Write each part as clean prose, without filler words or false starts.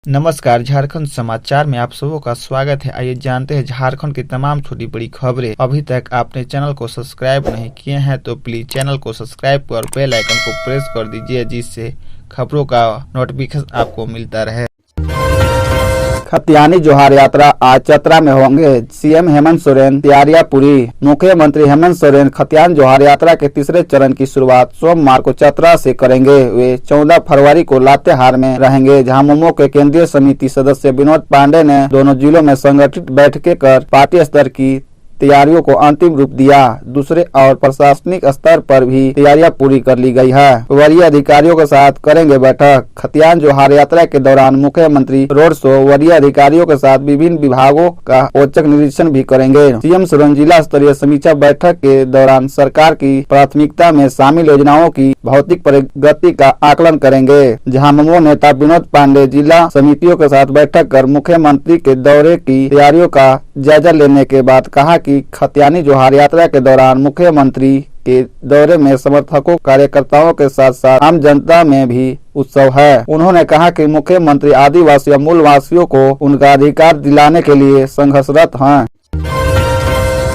नमस्कार, झारखंड समाचार में आप सबों का स्वागत है। आइए जानते हैं झारखंड की तमाम छोटी बड़ी खबरें। अभी तक आपने चैनल को सब्सक्राइब नहीं किए हैं तो प्लीज चैनल को सब्सक्राइब कर बेल आइकन को प्रेस कर दीजिए, जिससे खबरों का नोटिफिकेशन आपको मिलता रहे। खतियानी जोहार यात्रा आज चतरा में होंगे। सीएम हेमंत सोरेन तैयारियां पूरी। मुख्यमंत्री हेमंत सोरेन खतियान जोहार यात्रा के तीसरे चरण की शुरुआत सोमवार को चतरा से करेंगे। वे 14 फरवरी को लातेहार में रहेंगे, जहां ममो के केंद्रीय समिति सदस्य विनोद पांडे ने दोनों जिलों में संगठित बैठकें कर पार्टी स्तर की तैयारियों को अंतिम रूप दिया। दूसरे और प्रशासनिक स्तर पर भी तैयारियां पूरी कर ली गई है। वरीय अधिकारियों के साथ करेंगे बैठक। खतियान जोहार यात्रा के दौरान मुख्यमंत्री रोड शो, वरीय अधिकारियों के साथ विभिन्न विभागों का औचक निरीक्षण भी करेंगे। सीएम सोरेन जिला स्तरीय समीक्षा बैठक के दौरान सरकार की प्राथमिकता में शामिल योजनाओं की भौतिक प्रगति का आकलन करेंगे, जहाँ ममो नेता विनोद पांडे जिला समितियों के साथ बैठक कर मुख्यमंत्री के दौरे की तैयारियों का जायजा लेने के बाद कहा कि खतियानी जोहार यात्रा के दौरान मुख्यमंत्री के दौरे में समर्थकों, कार्यकर्ताओं के साथ साथ आम जनता में भी उत्सव है। उन्होंने कहा कि मुख्यमंत्री आदिवासी और मूलवासियों को उनका अधिकार दिलाने के लिए संघर्षरत हैं।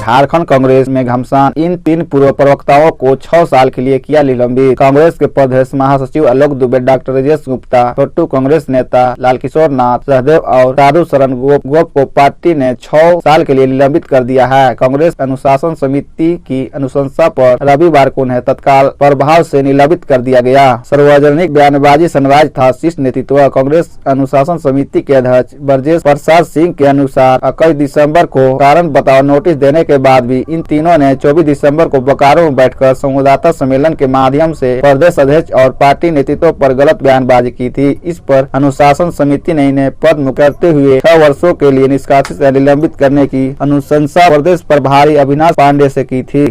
झारखंड कांग्रेस में घमासान। इन 3 पूर्व प्रवक्ताओं को 6 साल के लिए किया निलंबित। कांग्रेस के प्रदेश महासचिव आलोक दुबे, डॉक्टर राजेश गुप्ता, छोटू कांग्रेस नेता लालकिशोर नाथ सहदेव और साधु शरण गोप को पार्टी ने 6 साल के लिए निलंबित कर दिया है। कांग्रेस अनुशासन समिति की अनुशंसा पर रविवार को उन्हें तत्काल प्रभाव से निलंबित कर दिया गया। सार्वजनिक बयानबाजी सनराज था शीर्ष नेतृत्व। कांग्रेस अनुशासन समिति के अध्यक्ष ब्रजेश प्रसाद सिंह के अनुसार 21 दिसंबर को कारण बताओ नोटिस देने के बाद भी इन तीनों ने 24 दिसंबर को बोकारो में बैठकर संवाददाता सम्मेलन के माध्यम से प्रदेश अध्यक्ष और पार्टी नेतृत्व पर गलत बयानबाजी की थी। इस पर अनुशासन समिति ने इन्हें पद मुक्त करते हुए 6 वर्षों के लिए निष्कासित या निलंबित करने की अनुशंसा प्रदेश प्रभारी अविनाश पांडे से की थी।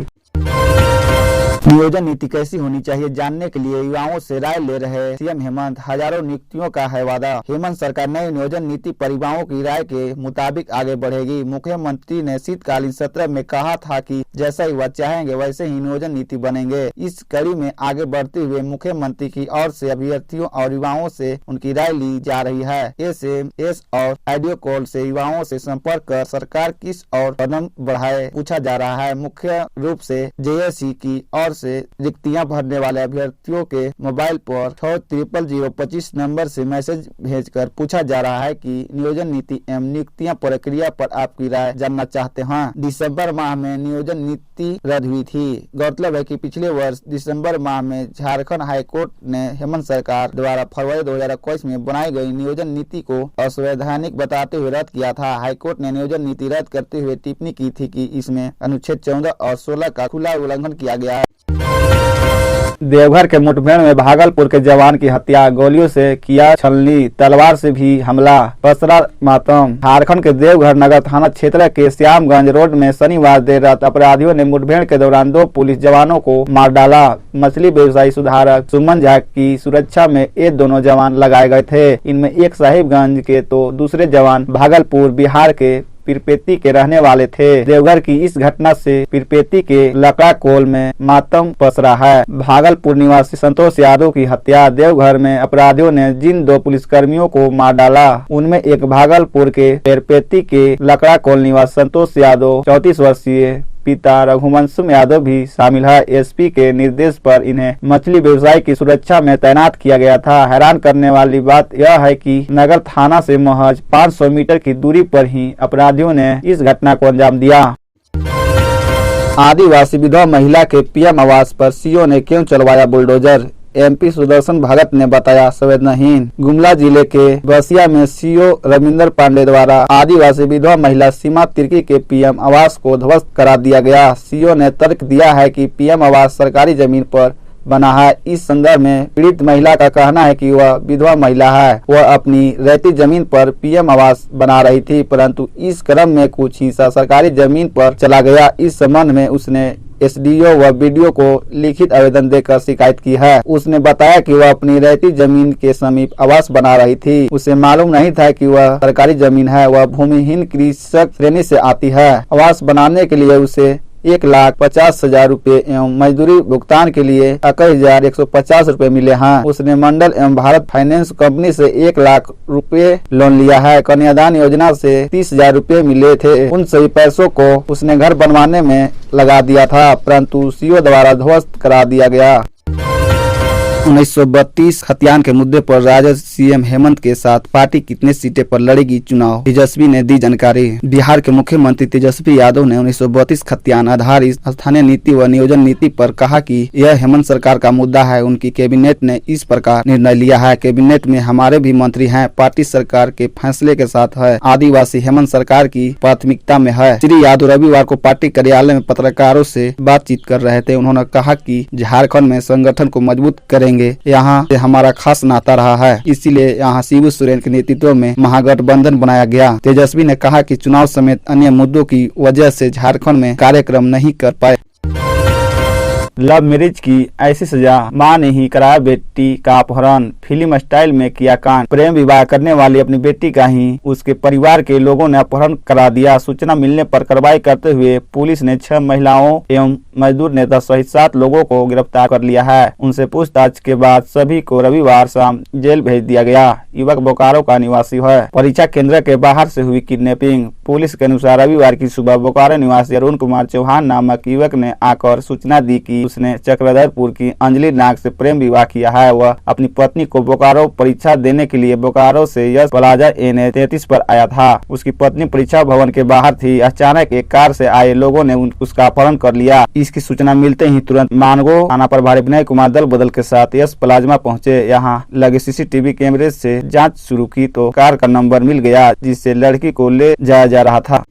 नियोजन नीति कैसी होनी चाहिए जानने के लिए युवाओं से राय ले रहे सीएम हेमंत। हजारों नियुक्तियों का है वादा। हेमंत सरकार नई नियोजन नीति पर युवाओं की राय के मुताबिक आगे बढ़ेगी। मुख्यमंत्री ने शीतकालीन सत्र में कहा था कि जैसा युवा चाहेंगे वैसे ही नियोजन नीति बनेंगे। इस कड़ी में आगे बढ़ते हुए मुख्यमंत्री की ओर से अभ्यर्थियों और युवाओं से उनकी राय ली जा रही है। SMS और ऑडियो कॉल से युवाओं से संपर्क कर सरकार किस और कदम बढ़ाए पूछा जा रहा है। मुख्य रूप से JSC की ओर से रिक्तियां भरने वाले अभ्यर्थियों के मोबाइल पर 60025 नंबर से मैसेज भेजकर पूछा जा रहा है कि नियोजन नीति एवं नियुक्तियां प्रक्रिया पर आपकी राय जानना चाहते हैं। दिसंबर माह में नियोजन नीति रद्द हुई थी। गौरतलब है कि पिछले वर्ष दिसंबर माह में झारखंड हाईकोर्ट ने हेमंत सरकार द्वारा फरवरी 2021 में बनाई गई नियोजन नीति को असंवैधानिक बताते हुए रद्द किया था। हाईकोर्ट ने नियोजन नीति रद्द करते हुए टिप्पणी की थी कि इसमें अनुच्छेद 14 और 16 का खुला उल्लंघन किया गया है। देवघर के मुठभेड़ में भागलपुर के जवान की हत्या, गोलियों से किया छलनी, तलवार से भी हमला, पसरा मातम। झारखंड के देवघर नगर थाना क्षेत्र के श्यामगंज रोड में शनिवार देर रात अपराधियों ने मुठभेड़ के दौरान 2 पुलिस जवानों को मार डाला। मछली व्यवसायी सुधारक सुमन झा की सुरक्षा में ये दोनों जवान लगाए गए थे। इनमें एक साहिबगंज के तो दूसरे जवान भागलपुर बिहार के पीरपेती के रहने वाले थे। देवघर की इस घटना से पीरपेती के लकड़ा कोल में मातम पसरा है। भागलपुर निवासी संतोष यादव की हत्या। देवघर में अपराधियों ने जिन 2 पुलिसकर्मियों को मार डाला उनमें एक भागलपुर के पीरपेती के लकड़ा कोल निवासी संतोष यादव 34 वर्षीय पिता रघुवंश यादव भी शामिल है। SP के निर्देश पर इन्हें मछली व्यवसाय की सुरक्षा में तैनात किया गया था। हैरान करने वाली बात यह है कि नगर थाना से महज 500 मीटर की दूरी पर ही अपराधियों ने इस घटना को अंजाम दिया। आदिवासी विधवा महिला के PM आवास पर CO ने क्यों चलवाया बुलडोजर? MP सुदर्शन भगत ने बताया संवेदनाहीन। गुमला जिले के बसिया में CO रविंदर पांडे द्वारा आदिवासी विधवा महिला सीमा तिर्की के PM आवास को ध्वस्त करा दिया गया। CO ने तर्क दिया है कि PM आवास सरकारी जमीन पर बना है। इस संदर्भ में पीड़ित महिला का कहना है कि वह विधवा महिला है। वह अपनी रहती जमीन पर PM आवास बना रही थी, परंतु इस क्रम में कुछ हिस्सा सरकारी जमीन पर चला गया। इस संबंध में उसने SDO व BDO को लिखित आवेदन देकर शिकायत की है। उसने बताया कि वह अपनी रहती जमीन के समीप आवास बना रही थी। उसे मालूम नहीं था कि वह सरकारी जमीन है। वह भूमिहीन कृषक श्रेणी से आती है। आवास बनाने के लिए उसे 1,50,000 रूपए एवं मजदूरी भुगतान के लिए 21,150 रूपए मिले हैं। उसने मंडल एवं भारत फाइनेंस कंपनी से 1 लाख रूपए लोन लिया है। कन्यादान योजना से 30,000 रूपए मिले थे। उन सभी पैसों को उसने घर बनवाने में लगा दिया था, परंतु सीओ द्वारा ध्वस्त करा दिया गया। 1932 खतियान के मुद्दे पर राजद सीएम हेमंत के साथ पार्टी कितने सीटें पर लड़ेगी चुनाव, तेजस्वी ने दी जानकारी। बिहार के मुख्यमंत्री तेजस्वी यादव ने 1932 खतियान आधारित स्थानीय नीति व नियोजन नीति पर कहा कि यह हेमंत सरकार का मुद्दा है। उनकी कैबिनेट ने इस प्रकार निर्णय लिया है। कैबिनेट में हमारे भी मंत्री हैं। पार्टी सरकार के फैसले के साथ है। आदिवासी हेमंत सरकार की प्राथमिकता में है। श्री यादव रविवार को पार्टी कार्यालय में पत्रकारों से बातचीत कर रहे थे। उन्होंने कहा कि झारखंड में संगठन को मजबूत करेंगे। यहाँ से हमारा खास नाता रहा है, इसीलिए यहाँ शिबू सोरेन के नेतृत्व में महागठबंधन बनाया गया। तेजस्वी ने कहा कि चुनाव समेत अन्य मुद्दों की वजह से झारखंड में कार्यक्रम नहीं कर पाए। लव मैरिज की ऐसी सजा, मां ने ही कराया बेटी का अपहरण। फिल्म स्टाइल में किया कांड। प्रेम विवाह करने वाली अपनी बेटी का ही उसके परिवार के लोगों ने अपहरण करा दिया। सूचना मिलने पर कार्रवाई करते हुए पुलिस ने 6 महिलाओं एवं मजदूर नेता सहित 7 लोगों को गिरफ्तार कर लिया है। उनसे पूछताछ के बाद सभी को रविवार शाम जेल भेज दिया गया। युवक बोकारो का निवासी है। परीक्षा केंद्र के बाहर से हुई किडनैपिंग। पुलिस के अनुसार रविवार की सुबह बोकारो निवासी अरुण कुमार चौहान नामक युवक ने आकर सूचना दी कि उसने चक्रधरपुर की अंजलि नाग से प्रेम विवाह किया है। वह अपनी पत्नी को बोकारो परीक्षा देने के लिए बोकारो से यश प्लाजा NH 33 पर आया था। उसकी पत्नी परीक्षा भवन के बाहर थी। अचानक एक कार से आए लोगों ने उसका अपहरण कर लिया। इसकी सूचना मिलते ही तुरंत मानगो थाना प्रभारी विनय कुमार दल बदल के साथ यश प्लाज्मा पहुंचे। यहाँ लगे CCTV कैमरे से जांच शुरू की तो कार का नंबर मिल गया, जिससे लड़की को ले जाया जा रहा था।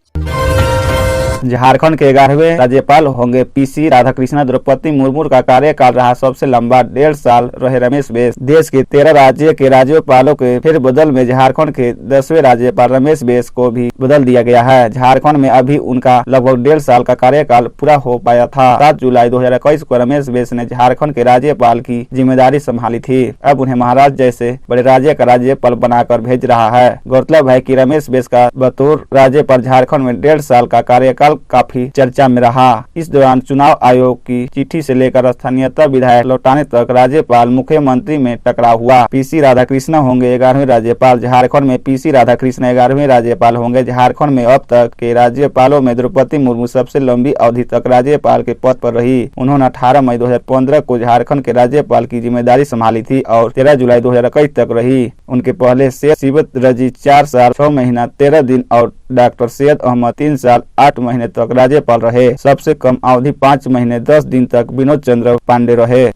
झारखंड के 11वें राज्यपाल होंगे PC राधाकृष्णन। द्रौपदी मुर्मू का कार्यकाल रहा सबसे लंबा, 1.5 साल रहे रमेश बैस। देश के 13 राज्य के राज्यपालों के फिर बदल में झारखंड के 10वें राज्यपाल रमेश बैस को भी बदल दिया गया है। झारखंड में अभी उनका लगभग 1.5 साल का कार्यकाल पूरा हो पाया था। 7 जुलाई 2021 को रमेश बैस ने झारखंड के राज्यपाल की जिम्मेदारी संभाली थी। अब उन्हें महाराष्ट्र जैसे बड़े राज्य का राज्यपाल बनाकर भेज रहा है। गौरतलब है कि रमेश बैस का बतौर राज्यपाल झारखंड में 1.5 साल का कार्यकाल काफी चर्चा में रहा। इस दौरान चुनाव आयोग की चिट्ठी से लेकर स्थानीयता विधायक लौटाने तक राज्यपाल मुख्यमंत्री में टकराव हुआ। PC राधाकृष्णन होंगे 11वें राज्यपाल। झारखंड में PC राधाकृष्णन 11वें राज्यपाल होंगे। झारखंड में अब तक के राज्यपालों में द्रौपदी मुर्मू सबसे लंबी अवधि तक राज्यपाल के पद पर रही। उन्होंने 18 मई 2015 को झारखंड के राज्यपाल की जिम्मेदारी संभाली थी और 13 जुलाई 2021 तक रही। उनके पहले शेख शिवत रजी 4 साल 6 महीना 13 दिन और डॉक्टर सैयद अहमद 3 साल 8 महीने तक राज्यपाल रहे। सबसे कम अवधि 5 महीने 10 दिन तक विनोद चंद्र पांडे रहे।